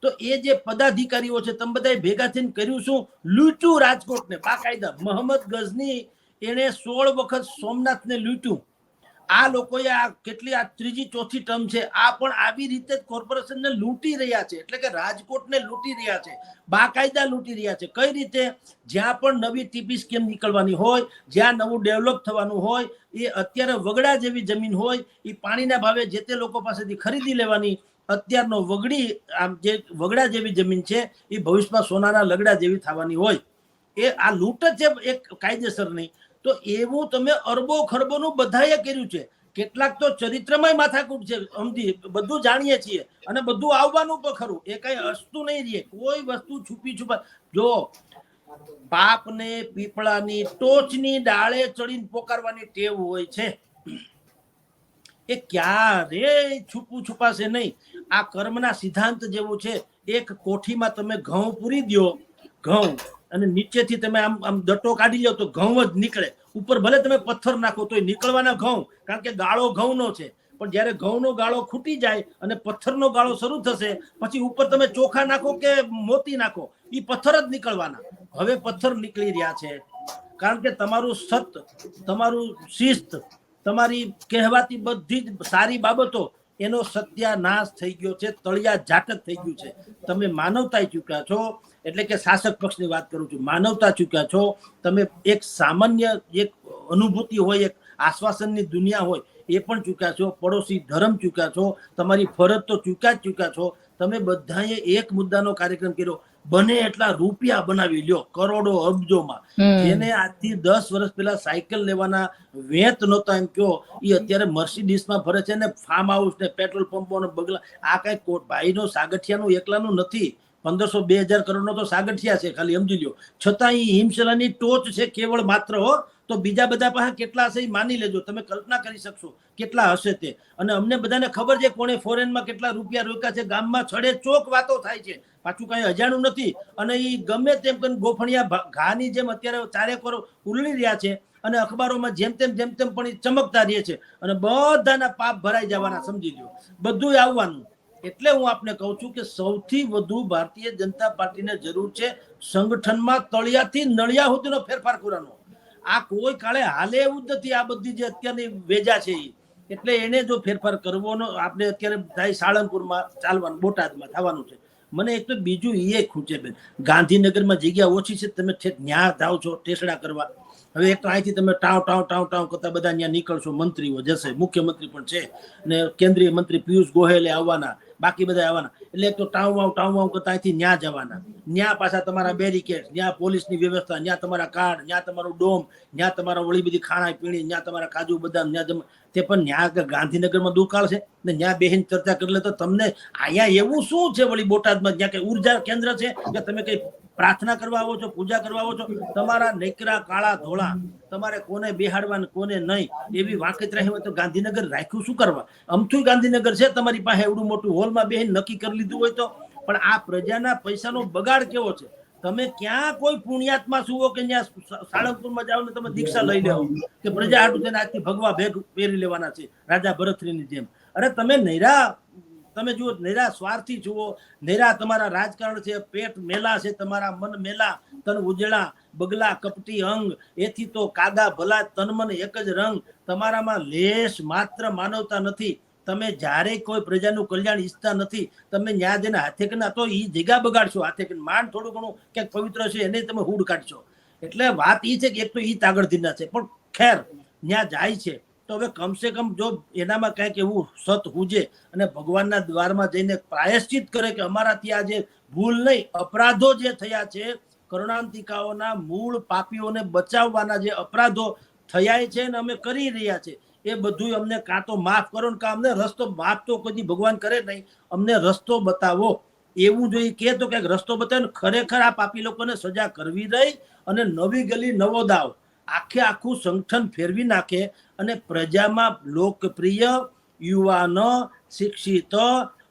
તો એ જે પદાધિકારીઓ છે, તમે બધા ભેગા થઈને કર્યું શું? લૂંટ્યું રાજકોટને બાકાયદા. મોહમ્મદ ગઝની એને 16 વખત સોમનાથને લૂંટ્યું. આ લોકોએ આ કેટલી આ ત્રીજી ચોથી ટર્મ છે, આ પણ આવી રીતે કોર્પોરેશનને લૂંટી રહ્યા છે. એટલે કે રાજકોટને લૂંટી રહ્યા છે, બાકાયદા લૂંટી રહ્યા છે. કઈ રીતે? જ્યાં પણ નવી ટીપી સ્કીમ નીકળવાની હોય, જ્યાં નવું ડેવલપ થવાનું હોય, એ અત્યારે વગડા જેવી જમીન હોય, એ પાણીના ભાવે જે તે લોકો પાસેથી ખરીદી લેવાની. અત્યારનો જે વગડા જેવી જમીન છે એ ભવિષ્યમાં સોનાના લગડા જેવી થવાની હોય. એ આ લૂંટ જ છે એક કાયદેસર નહીં. તો એવું તમે અરબો ખરબોનું બધાએ કર્યું છે. કેટલાક તો ચરિત્રમય માથાકૂટ છે, સમજી બધું જાણીએ છીએ, અને બધું આવવાનું પણ ખરું. એ કઈ હસતું નહીં રહે, કોઈ વસ્તુ છુપા જો પાપને પીપળાની ટોચની ડાળે ચડીને પોકારવાની ટેવ હોય છે. એ ક્યારેય છુપાશે નહીં. આ કર્મના સિદ્ધાંત જેવું છે. એક કોઠીમાં તમે ઘઉં પૂરી દો, ઘઉં, અને નીચેથી તમે આમ આમ દટો કાઢી લો તો ઘઉં જ નીકળે. ઉપર ભલે તમે પથ્થર નાખો તોય નીકળવાના ઘઉં, કારણ કે ગાળો ઘઉંનો છે. પણ જ્યારે ઘઉંનો ગાળો ખૂટી જાય અને પથ્થરનો ગાળો શરૂ થશે, પછી ઉપર તમે ચોખા નાખો કે મોતી નાખો, એ પથ્થર જ નીકળવાના. હવે પથ્થર નીકળી રહ્યા છે, કારણ કે તમારું સત, તમારું શિસ્ત, તમારી કહેવાતી બધી જ સારી બાબતો, એનો સત્યાનાશ થઈ ગયો છે, તળિયા ઝાટક થઈ ગયું છે. તમે માનવતા ચૂક્યા છો, એટલે કે શાસક પક્ષની વાત કરું છું, માનવતા ચૂક્યા છો. તમે એક સામાન્ય એક અનુભૂતિ હોય, એક આશ્વાસનની દુનિયા હોય, એ પણ ચૂક્યા છો. પડોશી ધર્મ ચૂક્યા છો, તમારી ફરજ તો ચૂક્યા છો. તમે બધાએ એક મુદ્દાનો કાર્યક્રમ કર્યો, બને એટલા રૂપિયા બનાવી લ્યો, કરોડો અબજોમાં. જેને આજથી 10 વર્ષ પહેલા સાયકલ લેવાના વેત નહોતા એમ કયો, એ અત્યારે મર્સિડીઝમાં ફરે છે ને, ફાર્મ હાઉસ ને પેટ્રોલ પંપો ને બગલા. આ કઈ ભાઈનો સાગઠિયાનું એકલાનું નથી. 1500-2000 કરોડનો તો સાગઠિયા છે, ખાલી સમજી લ્યો. છતાં એ હિમશિલાની ટોચ છે, કેવળ માત્ર. હો તો બીજા બધા પાસે કેટલા હશે એ માની લેજો. તમે કલ્પના કરી શકશો કેટલા હશે તે. અને અમને બધાને ખબર છે કોણે ફોરેનમાં કેટલા રૂપિયા રોક્યા છે. ગામમાં છડે ચોક વાતો થાય છે, પાછું કઈ અજાણું નથી. અને એ ગમે તેમ કરીને ગોફણિયા ઘાની જેમ અત્યારે ચારેકોર ઉલળી રહ્યા છે, અને અખબારોમાં જેમ તેમ પણ એ ચમકતા રહે છે. અને બધાના પાપ ભરાઈ જવાના, સમજી લો, બધું આવવાનું. એટલે હું આપને કહું છું કે સૌથી વધુ ભારતીય જનતા પાર્ટીને જરૂર છે સંગઠનમાં તળિયાથી નળિયા સુધીનો ફેરફાર કરવાનો. આ કોઈ કાળે હાલે એવું જ નથી. આ બધી જે અત્યારની વેજા છે, એટલે એને જો ફેરફાર કરવાનો, આપણે અત્યારે થાય સાળંગપુરમાં ચાલવાનું, બોટાદમાં થવાનું છે. મને એક તો બીજું એ ખૂંચે બેન, ગાંધીનગરમાં જગ્યા ઓછી છે, તમે ન્યા જાઓ છો ટેસડા કરવા. હવે એક તો અહીંથી તમે ટાવ કરતા બધા ત્યાં નીકળશો, મંત્રીઓ જશે, મુખ્યમંત્રી પણ છે, ને કેન્દ્રીય મંત્રી પિયુષ ગોયલે આવવાના, બાકી બધા આવવાના. એટલે એક તો ટાવ કરતા અહીંથી ન્યા જવાના. ન્યા પાછા તમારા બેરિકેડ, ન્યા પોલીસની વ્યવસ્થા, ન્યા તમારા કાર્ડ, ન્યા તમારું ડોમ, ન્યા તમારા વળી બધી ખાણા પીણી, ન્યા તમારા કાજુ બદામ, ન્યા તે પણ ન્યા ગાંધીનગરમાં દુકાળ છે ને, ન્યા બેહીને ચર્ચા કરી લે તો તમને અહીંયા એવું શું છે વળી બોટાદમાં, જ્યાં કઈ ઉર્જા કેન્દ્ર છે કે તમે કઈ પ્રાર્થના કરવા આવો છો, પૂજા કરવા આવો છો? તમારા નેકરા કાળા ધોળા, તમારે કોને બેહાડવા કોને નહીં, એવી વાંકત રહી હોય તો ગાંધીનગર રાખ્યું શું કરવા? અમથું ગાંધીનગર છે તમારી પાસે, એવડું મોટું હોલમાં બેહીને નક્કી કરી લીધું હોય તો. પણ આ પ્રજાના પૈસાનો બગાડ કેવો છે. તમે ક્યાં કોઈ પુણ્યાત્મા સુવો કે ત્યાં સાળંગપુરમાં જાઓ ને તમે દીક્ષા લઈ લેવો કે પ્રજા હાટું તેને આજથી ભગવા ભેગ પહેરી લેવાના છે, રાજા ભરતરીની જેમ. અરે તમે નૈરા, તમે જુઓ, નૈરા સ્વાર્થી જુઓ, નૈરા તમારા રાજકારણ છે, પેટ મેલા છે, તમારા મન મેલા, તન ઉજળા, બગલા કપટી અંગ, એથી તો કાદા ભલા તન મન એક જ રંગ. તમારામાં લેશ માત્ર માનવતા નથી. તમે જ્યારે કોઈ પ્રજાનું કલ્યાણ ઈચ્છતા નથી. તમે ન્યા જઈને હાથે કે તો એ જગ્યા બગાડશો, હાથે કે માંડ થોડું ઘણું ક્યાંક પવિત્ર છે એને તમે હુડ કાઢશો. એટલે વાત એ છે કે એક તો એ તાગડધીના છે, પણ ખેર ન્યા જાય છે તો હવે કમસે કમ જો એનામાં કંઈક એવું સત હુજે અને ભગવાનના દ્વારમાં જઈને પ્રાયશ્ચિત કરે કે અમારાથી આ જે ભૂલ નહીં, અપરાધો જે થયા છે, કરુણાંતિકાઓના મૂળ પાપીઓને બચાવવાના જે અપરાધો થયા છે ને અમે કરી રહ્યા છે, એ બધું અમને કાં તો માફ કરો ને કાં અમને રસ્તો, માફ તો કોઈ ભગવાન કરે નહીં, અમને રસ્તો બતાવો. એવું જો કે તો ક્યાંક રસ્તો બતાવે. ખરેખર આ પાપી લોકોને સજા કરવી રહી અને નવી ગલી નવો દાવ, આખું સંગઠન ફેરવી નાખે અને પ્રજામાં લોકપ્રિય, યુવાનો, શિક્ષિત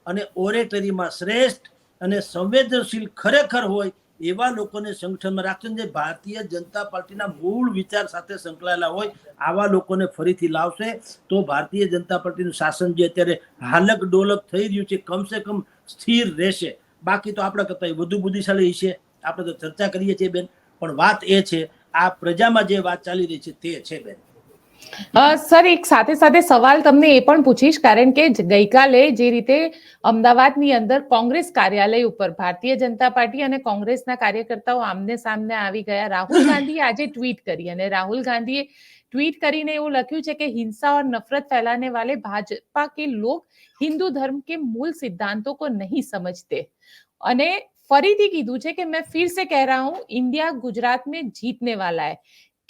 અને ઓરેટરીમાં શ્રેષ્ઠ અને સંવેદનશીલ ખરેખર હોય એવા લોકોને સંગઠનમાં રાખશે, જે ભારતીય જનતા પાર્ટીના મૂળ વિચાર સાથે સંકળાયેલા હોય, આવા લોકોને ફરીથી લાવશે તો ભારતીય જનતા પાર્ટીનું શાસન જે અત્યારે હાલક ડોલક થઈ રહ્યું છે કમસે કમ સ્થિર રહેશે. બાકી તો આપણે કરતા વધુ બુદ્ધિશાળી છે, આપણે તો ચર્ચા કરીએ છીએ બેન, પણ વાત એ છે આ પ્રજામાં જે વાત ચાલી રહી છે તે છે બેન. સર, એક સાથે સાથે સવાલ તમને એ પણ પૂછીશ, કારણ કે ગઈકાલે જે રીતે અમદાવાદની અંદર કોંગ્રેસ કાર્યાલય ઉપર ભારતીય જનતા પાર્ટી અને કોંગ્રેસના કાર્યકર્તાઓ આમને સામને આવી ગયા, રાહુલ ગાંધીએ આજે ટ્વીટ કરી અને રાહુલ ગાંધીએ ट्वीट કરીને એવું લખ્યું છે કે हिंसा और नफरत फैलाने वाले भाजपा के लोग हिंदू धर्म के मूल सिद्धांतों को नहीं समझते અને ફરીથી કીધું છે કે मैं फिर से कह रहा हूं इंडिया गुजरात में जीतने वाला है।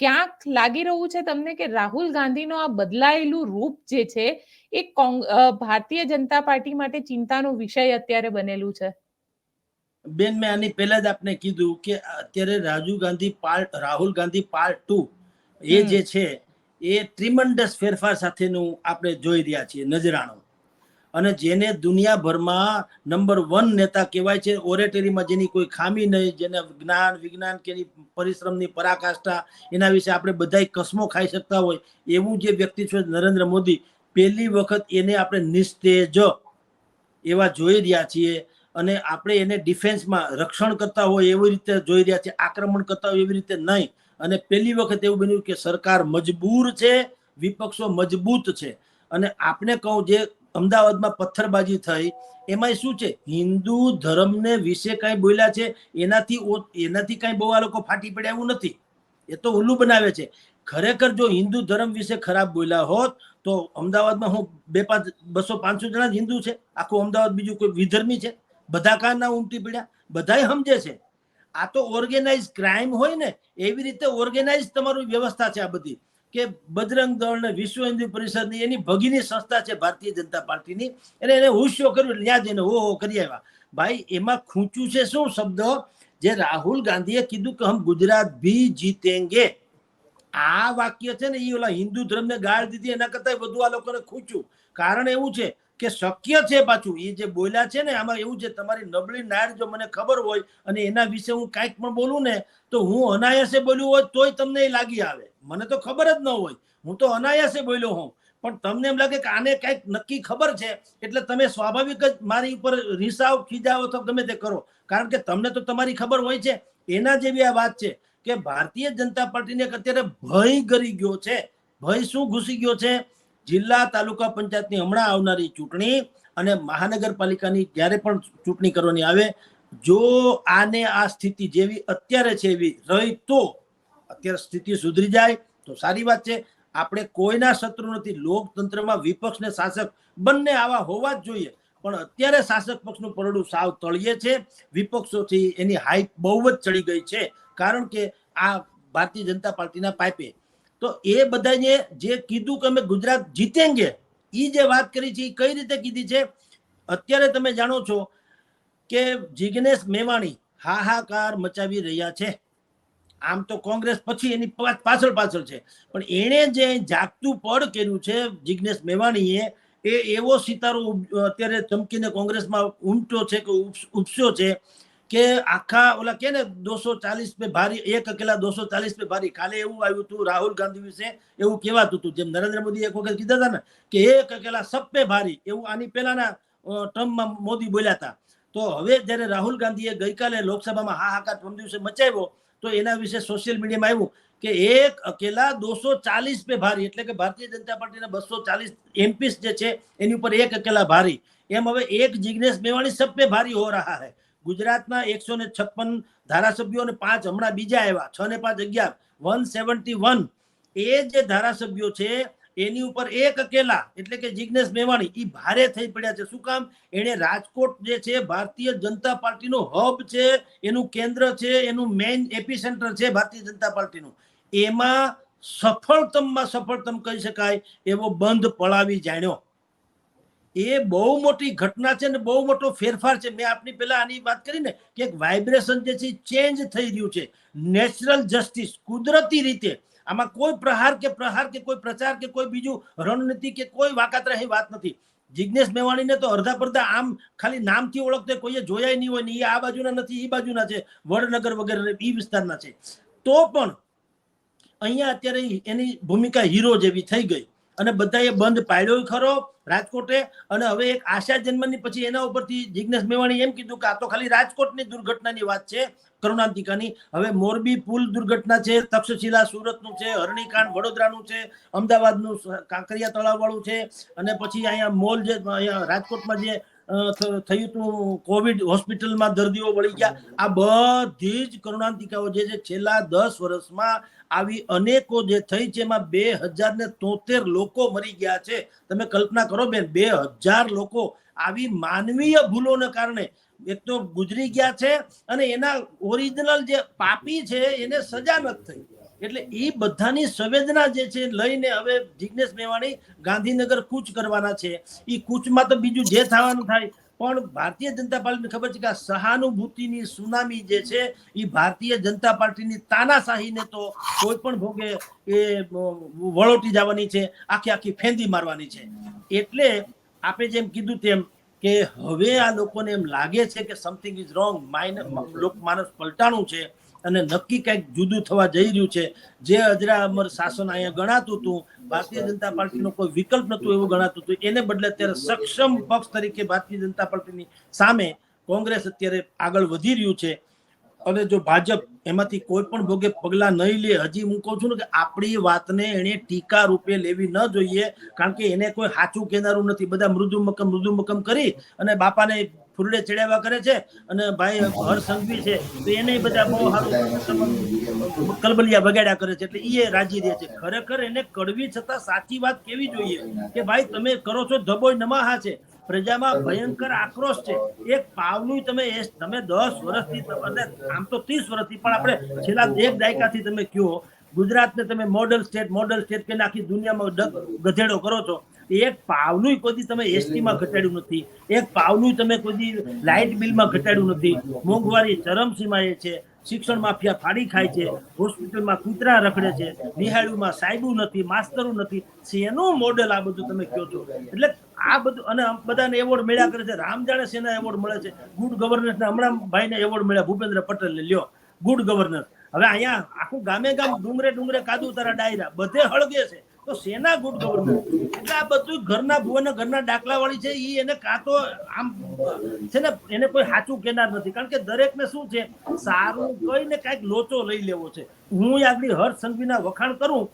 ક્યાંક લાગી રહ્યું છે તમને કે રાહુલ ગાંધીનો આ બદલાયેલું રૂપ જે છે એ ભારતીય જનતા પાર્ટી માટે ચિંતાનો વિષય અત્યારે બનેલું છે? બેન, મેં આની પહેલા જ આપને કીધું કે અત્યારે રાહુલ ગાંધી પાર્ટ 2 એ જે છે એ ટ્રીમન્ડસ ફેરફાર સાથેનું આપણે જોઈ રહ્યા છીએ નજરાણું, અને જેને દુનિયાભરમાં નંબર 1 નેતા કહેવાય છે, ઓરેટરીમાં જેની કોઈ ખામી નહીં, જેને જ્ઞાન વિજ્ઞાન કે પરિશ્રમની પરાકાષ્ઠા, એના વિશે આપણે બધાય કસમો ખાઈ શકતા હોય એવું જે વ્યક્તિ છે નરેન્દ્ર મોદી, પહેલી વખત એને આપણે નિસ્તેજ એવા જોઈ રહ્યા છીએ, અને આપણે એને ડિફેન્સમાં રક્ષણ કરતા હોય એવી રીતે જોઈ રહ્યા છીએ, આક્રમણ કરતા હોય એવી રીતે નહીં. અને પહેલી વખત એવું બન્યું કે સરકાર મજબૂર છે, વિપક્ષો મજબૂત છે. અને આપણે કહું, જે અમદાવાદમાં પથ્થરબાજી થઈ એમાં શું છે, હિન્દુ ધર્મને વિશે કઈ બોલ્યા છે એનાથી કઈ બહુ આ લોકો ફાટી પડ્યા એવું નથી, એ તો ઉલ્લુ બનાવે છે. ખરેખર જો હિન્દુ ધર્મ વિશે ખરાબ બોલ્યા હોત તો અમદાવાદમાં હું 200-500 જણા જ હિન્દુ છે, આખું અમદાવાદ બીજું કોઈ વિધર્મી છે? બધા કાં ના ઉમટી પડ્યા? બધાય સમજે છે. આ તો ઓર્ગેનાઇઝ ક્રાઇમ હોય ને એવી રીતે ઓર્ગેનાઇઝ તમારી વ્યવસ્થા છે આ બધી, કે બજરંગ દળ ને વિશ્વ હિન્દુ પરિષદની એની ભગીની સંસ્થા છે ભારતીય જનતા પાર્ટીની, એને હુશો કર્યું એટલે ત્યાં જઈને હો કરી આવ્યા. ભાઈ એમાં ખૂંચ્યું છે શું શબ્દ, જે રાહુલ ગાંધીએ કીધું કે હમ ગુજરાત ભી જીતેંગે, આ વાક્ય છે ને એ ઓલા હિન્દુ ધર્મને ગાળ દીધી એના કરતા વધુ આ લોકોને ખૂંચ્યું. કારણ એવું છે કે શક્ય છે, પાછું એ જે બોલ્યા છે ને આમાં એવું છે, તમારી નબળી નાર જો મને ખબર હોય અને એના વિશે હું કાંઈક પણ બોલું ને તો હું અનાયાસે બોલ્યું હોય તોય તમને એ લાગી આવે, મને તો ખબર જ ન હોય, હું તો અનાયાસે બોલ્યો હોઉં, પણ તમને એમ લાગે કે આને કાંઈક નક્કી ખબર છે એટલે તમે સ્વાભાવિક જ મારી ઉપર રીસાવ ખીજાવો તો ગમે તે કરો, કારણ કે તમને તો તમારી ખબર હોય છે. એના જેવી આ વાત છે કે ભારતીય જનતા પાર્ટીને અત્યારે ભય ગરી ગયો છે. ભય શું ઘૂસી ગયો છે? જિલ્લા તાલુકા પંચાયતની હમણાં આવનારી ચૂંટણી અને મહાનગરપાલિકાની જ્યારે પણ ચૂંટણી કરવાની આવે, જો આને આ સ્થિતિ જેવી અત્યારે છે એવી રહી તો, અત્યારે સ્થિતિ સુધરી જાય તો સારી વાત છે. આપણે કોઈના શત્રુ નથી, લોકતંત્રમાં વિપક્ષ ને શાસક બંને આવા હોવા જ જોઈએ, પણ અત્યારે શાસક પક્ષનું પરડું સાવ તળિયે છે, વિપક્ષોથી એની હાઈપ બહુ જ ચડી ગઈ છે, કારણ કે આ ભારતીય જનતા પાર્ટીના પાઇપે. તો એ બધાને જે કીધું કે અમે ગુજરાત જીતેંગે, એ જે વાત કરી છે એ કઈ રીતે કીધી છે? અત્યારે તમે જાણો છો કે જિગ્નેશ મેવાણી હાહાકાર મચાવી રહ્યા છે. આમ તો કોંગ્રેસ પછી એની પાછળ છે, પણ એણે જે જાગતું પડ કર્યું છે જિગ્નેશ મેવાણીએ, એ એવો સિતારો અત્યારે ચમકીને કોંગ્રેસમાં ઉમટ્યો છે કે ઉપસ્યો છે કે આખા ઓલા કે ને 240 पे भारी, एक अकेला 240 पे भारी. કાલે એવું આવ્યું હતું રાહુલ ગાંધી વિશે, એવું કહેવાતું હતું, જેમ નરેન્દ્ર મોદી એક વખત કીધા હતા ને કે એક અકેલા સબ पे भारी, એવું આની પહેલાના ટર્મમાં મોદી બોલ્યા હતા. તો હવે જ્યારે રાહુલ ગાંધીએ ગઈકાલે લોકસભામાં હાહાકાર પ્રથમ દિવસે મચાવ્યો તો એના વિશે સોશિયલ મીડિયામાં આવ્યું કે એક અકેલા 240 पे भारी, એટલે કે ભારતીય જનતા પાર્ટીના 240 એમપીસ જે છે એની ઉપર એક અકેલા ભારી, એમ હવે એક જિગ્નેશ મેવાણી સબ पे भारी हो रहा है. ગુજરાતના 156 ધારાસભ્યો અને 5 હમણાં બીજા આવ્યા, 6 ને 5 11, 171. એ જે ધારાસભ્યો છે એની ઉપર એક અકેલા એટલે કે જિગ્નેશ મેવાણી એ ભારે થઈ પડ્યા છે. શું કામ? એને રાજકોટ જે છે ભારતીય જનતા પાર્ટીનું હબ છે, એનું કેન્દ્ર છે, એનું મેઇન એપિસેન્ટર છે ભારતીય જનતા પાર્ટીનું, એમાં સફળતમ કહી શકાય એવો બંધ પડાવી જાણ્યો. એ બહુ મોટી ઘટના છે ને બહુ મોટો ફેરફાર છે. મેં આપની પહેલા આની વાત કરી ને કે એક વાઇબ્રેશન જે છે ચેન્જ થઈ રહ્યું છે. નેચરલ જસ્ટિસ, કુદરતી રીતે, આમાં કોઈ પ્રહાર કે કોઈ પ્રચાર કે કોઈ બીજું રણનીતિ કે કોઈ વાકાતરાહી વાત નથી. જિગ્નેશ મેવાણીને તો અડધા પડધા આમ ખાલી નામથી ઓળખતે કોઈએ જોયા નહીં હોય ને, એ આ બાજુના નથી, એ બાજુના છે, વડનગર વગેરે એ વિસ્તારના છે, તો પણ અહીંયા અત્યારે એની ભૂમિકા હીરો જેવી થઈ ગઈ અને બધાએ બંધ પાડ્યો ખરો રાજકોટે. અને હવે એક આશા જન્મની પછી એના ઉપરથી જિગ્નેશ મેવાણી એમ કીધું કે આ તો ખાલી રાજકોટની દુર્ઘટનાની વાત છે, કરુણાંતિકાની. હવે મોરબી પુલ દુર્ઘટના છે, તક્ષશિલા સુરતનું છે, હરણીકાંડ વડોદરાનું છે, અમદાવાદનું કાંકરિયા તળાવ વાળું છે, અને પછી અહીંયા મોલ જે અહીંયા રાજકોટમાં જે થયું હતું કોવિડ હોસ્પિટલમાં દર્દીઓ વળી ગયા, આ બધી જ કરુણાંતિકાઓ જે છે છેલ્લા 10 વર્ષમાં આવી અનેકો જે થઈ છે, એમાં 2073 લોકો મરી ગયા છે. તમે કલ્પના કરો બેન, 2000 લોકો આવી માનવીય ભૂલોને કારણે એક તો ગુજરી ગયા છે, અને એના ઓરિજિનલ જે પાપી છે એને સજા નથી થઈ. એટલે એ બધાની સંવેદના જે છે લઈને હવે જિગ્નેશ મેવાણી ગાંધીનગર કૂચ કરવાના છે. એ કૂચમાં તો બીજું જે થવાનું થાય, પણ ભારતીય જનતા પાર્ટીને ખબર છે કે આ સહાનુભૂતિની સુનામી જે છે એ ભારતીય જનતા પાર્ટીની તાનાશાહીને તો કોઈ પણ ભોગે એ વળોટી જવાની છે, આખી ફેંદી મારવાની છે. એટલે આપણે જેમ કીધું તેમ કે હવે આ લોકોને એમ લાગે છે કે સમથિંગ ઇઝ રોંગ, લોકમાનસ પલટાણું છે અને નક્કી કંઈક જુદું થવા જઈ રહ્યું છે. જે અજરા અમર શાસન અહીંયા ગણાતું હતું, ભારતીય જનતા પાર્ટીનો કોઈ વિકલ્પ નહોતું એવું ગણાતું હતું, એને બદલે અત્યારે સક્ષમ પક્ષ તરીકે ભારતીય જનતા પાર્ટીની સામે કોંગ્રેસ અત્યારે આગળ વધી રહ્યું છે. અને જો ભાજપ એમાંથી કોઈ પણ ભોગે પગલા નહીં લે, હજી હું કહું છું ને કે આપણી વાતને એને ટીકા રૂપે લેવી ન જોઈએ, કારણ કે એને કોઈ સાચું કહેનારું નથી. બધા મૃદુ મક્કમ કરી અને બાપાને ફૂરડે ચડાવ્યા કરે છે અને ભાઈ હર્ષ સંઘવી છે તો એને બધા બહુ સારું કલબલિયા બગાડ્યા કરે છે, એટલે એ રાજી રહે છે. ખરેખર એને કડવી છતાં સાચી વાત કેવી જોઈએ કે ભાઈ તમે કરો છો ધબોય નમાહા છે, પ્રજામાં ભયંકર આક્રોશ છે. એક પાવલું તમે 10 વર્ષથી, આમ તો 30 વર્ષથી, પણ આપણે છેલ્લા એક દાયકાથી તમે કયો ગુજરાતને તમે મોડલ સ્ટેટ કે આખી દુનિયામાં ગધેડો કરો છો. એક પાવલું કોઈ તમે એસટીમાં ઘટાડ્યું નથી, એક પાવલું તમે કોઈ લાઇટ બિલમાં ઘટાડ્યું નથી. મોંઘવારી ચરમસીમાએ છે, શિક્ષણ માફિયા ફાડી ખાય છે, હોસ્પિટલમાં કૂતરા રખડે છે, નિહાળીમાં સાહેબું નથી, માસ્તરું નથી. શેનું મોડેલ આ બધું તમે કહો છો? એટલે આ બધું, અને બધાને એવોર્ડ મળ્યા કરે છે. રામ જાણે શેના એવોર્ડ મળે છે? ગુડ ગવર્નન્સ ને હમણાં ભાઈને એવોર્ડ મળ્યા, ભૂપેન્દ્ર પટેલને, લ્યો ગુડ ગવર્નન્સ. હવે અહીંયા આખું ગામે ડુંગરે કાદુ તારા ડાયરા બધે હળગે છે, તો સેના ગુડ ગવર્નન્સ? એટલે આ બધું ઘરના ભુવન ઘરના દાખલા વાળી છે. ઈ એને કાં તો આમ છે ને, એને કોઈ સાચું કહેનાર નથી, કારણ કે દરેકને શું છે, સારું કહીને કાંઈક લોચો લઈ લેવો છે. હું આગળ હર્ષ સંઘવીના વખાણ કરું,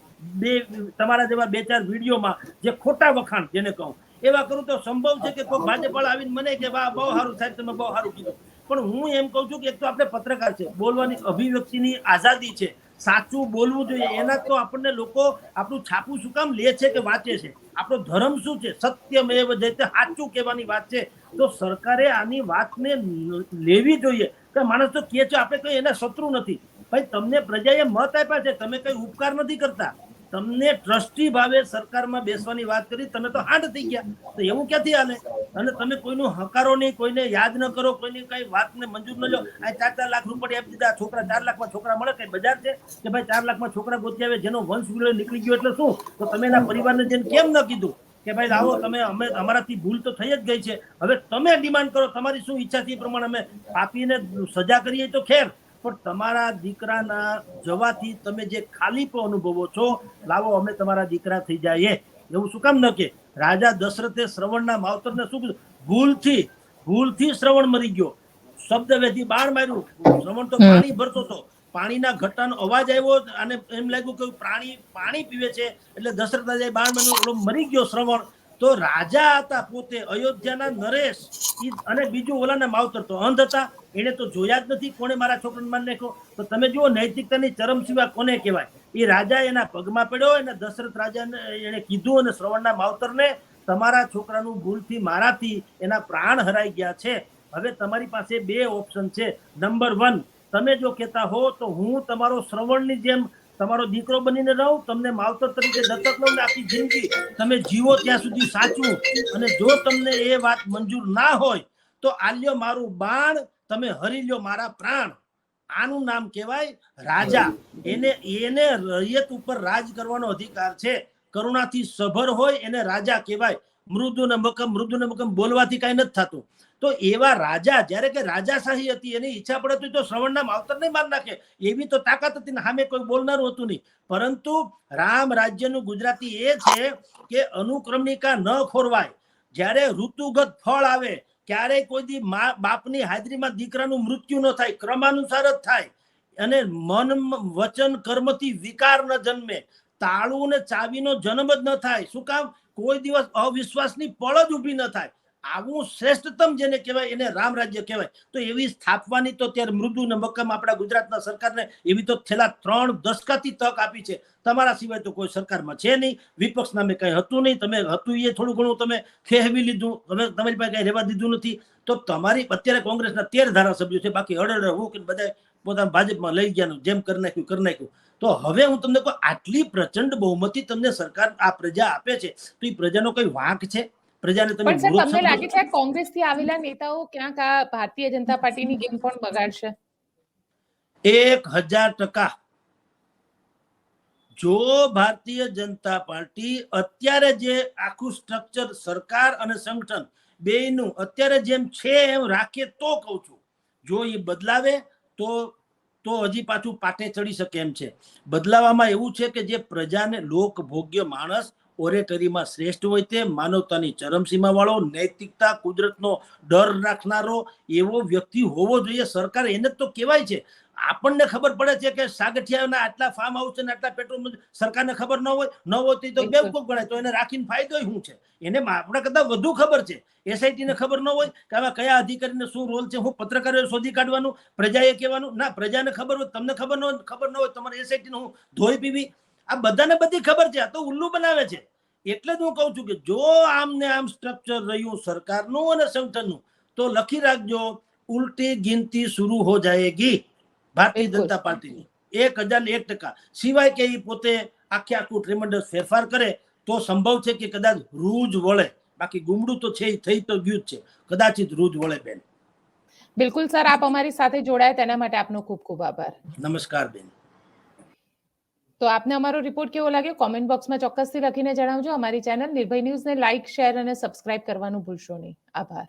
તમારા જેવા 2-4 વિડીયોમાં જે ખોટા વખાણ જેને કહું એવા કરું તો સંભવ છે કે કોઈ ભાજપવાળા આવીને મને કે વાહ બહુ સારું સાહેબ, તમે બહુ સારું કીધું. પણ હું એમ કહું છું કે એક તો આપણે પત્રકાર છે, બોલવાની અભિવ્યક્તિની આઝાદી છે, સાચું બોલવું જોઈએ. એના તો આપણને લોકો આપણું છાપું શું કામ લે છે કે વાંચે છે? આપણો ધર્મ શું છે? સત્યમેવ જયતે, સાચું કહેવાની વાત છે. તો સરકારે આની વાતને લેવી જોઈએ કે માણસ તો કહે છે, આપણે કઈ એના શત્રુ નથી. ભાઈ તમને પ્રજાએ મત આપ્યા છે, તમે કઈ ઉપકાર નથી કરતા. તમને ટ્રસ્ટી ભાવે સરકારમાં બેસવાની વાત કરી, તમે તો હાંડ થઈ ગયા. તો એવું ક્યાંથી હાલે? અને તમે કોઈનું હકારો નહીં, કોઈને યાદ ન કરો, કોઈની કઈ વાતને મંજૂર ન લો. આ 4 લાખ રૂપિયા આપી દીધા, છોકરા 4 લાખમાં છોકરા મળે, કઈ બજાર છે કે ભાઈ 4 લાખમાં છોકરા ગોતી આવે જેનો વંશ નીકળી ગયો એટલે શું? તો તમે એના પરિવારને જઈને કેમ ન કીધું કે ભાઈ આવો તમે, અમારાથી ભૂલ તો થઈ જ ગઈ છે, હવે તમે ડિમાન્ડ કરો, તમારી શું ઈચ્છા છે એ પ્રમાણે અમે પાપીને સજા કરીએ તો ખેર, પણ તમારા દીકરાના જવાથી તમે જે ખાલીપો અનુભવો છો, લાવો અમે તમારા દીકરા થઈ જાય એવું શું કામ ન કે? રાજા દશરથે શ્રવણના માવતરને શું કીધું? ભૂલથી શ્રવણ મરી ગયો, શબ્દ વેધી બાણ માર્યું. શ્રવણ તો પાણી ભરતો હતો, પાણીના ઘટાનો અવાજ આવ્યો અને એમ લાગ્યું કે પાણી પીવે છે, એટલે દશરથ રાજાએ બાણ માર્યું, મરી ગયો શ્રવણ. તો રાજા હતા પોતે, અયોધ્યાના નરેશ, અને બીજું ઓલાના માવતર તો અંધ હતા, એને તો જોયા જ નથી કોણે મારા છોકરાને મારી નાખ્યો. તો તમે જુઓ નૈતિકતાની ચરમસીમા કોને કહેવાય? એ રાજા એના પગમાં પડ્યો, અને દશરથ રાજાને એને કીધું, અને શ્રવણના માવતરને, તમારા છોકરાનું ભૂલથી મારાથી એના પ્રાણ હરાઈ ગયા છે. હવે તમારી પાસે 2 ઓપ્શન છે. નંબર 1, તમે જો કહેતા હો તો હું તમારો શ્રવણની જેમ તમારો દીકરો બનીને રહું, તમને માવતર તરીકે દત્તક લઉં, આખી જિંદગી તમે જીવો ત્યાં સુધી સાચું. અને જો તમને એ વાત મંજૂર ના હોય તો આલ્યો મારું બાણ, તમે હરી લ્યો મારા પ્રાણ. આનું નામ કહેવાય રાજા. એને રૈયત ઉપર રાજ કરવાનો અધિકાર છે. કરુણાથી સભર હોય એને રાજા કહેવાય. મૃદુ ને મક્કમ બોલવાથી કઈ નથી થતું. તો એવા રાજા, જ્યારે કે રાજાશાહી હતી, એની ઈચ્છા પડે તો શ્રવણના માવતરને માર નાખે, એવી તો તાકાત હતી ને, સામે કોઈ બોલનારું હતું નહીં. પરંતુ રામ રાજ્યનું ગુજરાતી એ છે કે અનુક્રમણિકા ન ખોરવાય. જ્યારે ઋતુગત ફળ આવે, ક્યારેય કોઈ દી બાપની હાજરીમાં દીકરાનું મૃત્યુ ન થાય, ક્રમાનુસાર જ થાય. અને મન વચન કર્મથી વિકાર ન જન્મે, તાળું ને ચાવીનો જન્મ જ ન થાય. શું કામ? કોઈ દિવસ અવિશ્વાસની પળ જ ઊભી ન થાય. આવું શ્રેષ્ઠતમ જેને કહેવાય એને રામ રાજ્ય કહેવાય. તો એવી સ્થાપવાની તો ત્યારે મૃદુ ને મક્કમ આપણા ગુજરાતના સરકારને એવી તો છેલ્લા 3 દશકાથી તક આપી છે. તમારા સિવાય તો કોઈ સરકારમાં છે નહીં, વિપક્ષ નામે કઈ હતું નહીં, તમે હતું એ થોડું ઘણું તમે ખેહવી લીધું, હવે તમારી પાસે કઈ રહેવા દીધું નથી. તો તમારી અત્યારે કોંગ્રેસના 13 ધારાસભ્યો છે, બાકી અડડ હું કે બધા પોતાના ભાજપમાં લઈ ગયા, જેમ કરી નાખ્યું. તો હવે હું તમને કહું, આટલી પ્રચંડ બહુમતી તમને સરકાર આ પ્રજા આપે છે, તો એ પ્રજાનો કઈ વાંક છે? પ્રજાને તમે પણ સર મૂર્ખ તમને સમજો લાગે છે કોંગ્રેસ થી આવેલા નેતાઓ ક્યાંક આ ભારતીય જનતા પાર્ટીની ગેમ પણ બગાડશે? 1000%. જો ભારતીય જનતા પાર્ટી અત્યારે જે આખું સ્ટ્રક્ચર સરકાર અને સંગઠન બેયનું અત્યારે જેમ છે એમ રાખે તો કહું છું, જો એ બદલાવે તો હજી પાછું પાટે ચડી શકે એમ છે. બદલાવામાં એવું છે કે જે પ્રજાને લોકભોગ્ય માણસ, ઓરેટરીમાં શ્રેષ્ઠ હોય તે, માનવતાની ચરમસીમા વાળો, નૈતિકતા, કુદરતનો ડર રાખનારો એવો વ્યક્તિ હોવો જોઈએ. સરકાર એને તો કહેવાય છે. આપણને ખબર પડે છે કે સાગઠિયાના આટલા ફાર્મ હાઉસ છે ને આટલા પેટ્રોલ, સરકારને ખબર ન હોય તો બેવકૂફ ગણાય, તો એને રાખીને ફાયદો શું છે? એને આપણા કરતા વધુ ખબર છે. એસઆઈટી ને ખબર ન હોય કે આવા કયા અધિકારીને શું રોલ છે, હું પત્રકારોએ શોધી કાઢવાનું, પ્રજાએ કહેવાનું ના, પ્રજાને ખબર હોય, તમને ખબર ન હોય, તમારે એસઆઈટી નું ધોઈ પીવી, આ બધાને બધી ખબર છે. આ તો ઉલ્લુ બનાવે છે. એટલે જ હું કહું છું કે જો આમ ને આમ સ્ટ્રક્ચર રહ્યું સરકારનું અને સંગઠનનું, તો લખી રાખજો, ઉલટી ગિનતી शुरू हो जाएगी ભારતીય બિલકુલ જનતા પાર્ટીની 1001%. સિવાય કે એ પોતે આખે આખું ટ્રેમેન્ડસ ફેરફાર કરે તો સંભવ છે કે કદાચ રૂજ વળે. બાકી ગુમડું તો છે, થઈ તો ગયું જ છે, કદાચિત રૂજ વળે. બેન બિલકુલ સર, આપ અમારી સાથે જોડાયા તેના માટે આપનો ખૂબ ખૂબ આભાર. નમસ્કાર બેન. તો આપને અમારો રિપોર્ટ કેવો લાગ્યો કોમેન્ટ બોક્સમાં ચોક્કસથી લખીને જણાવજો. અમારી ચેનલ નિર્ભય ન્યૂઝને લાઇક, શેર અને સબસ્ક્રાઇબ કરવાનું ભૂલશો નહીં. આભાર.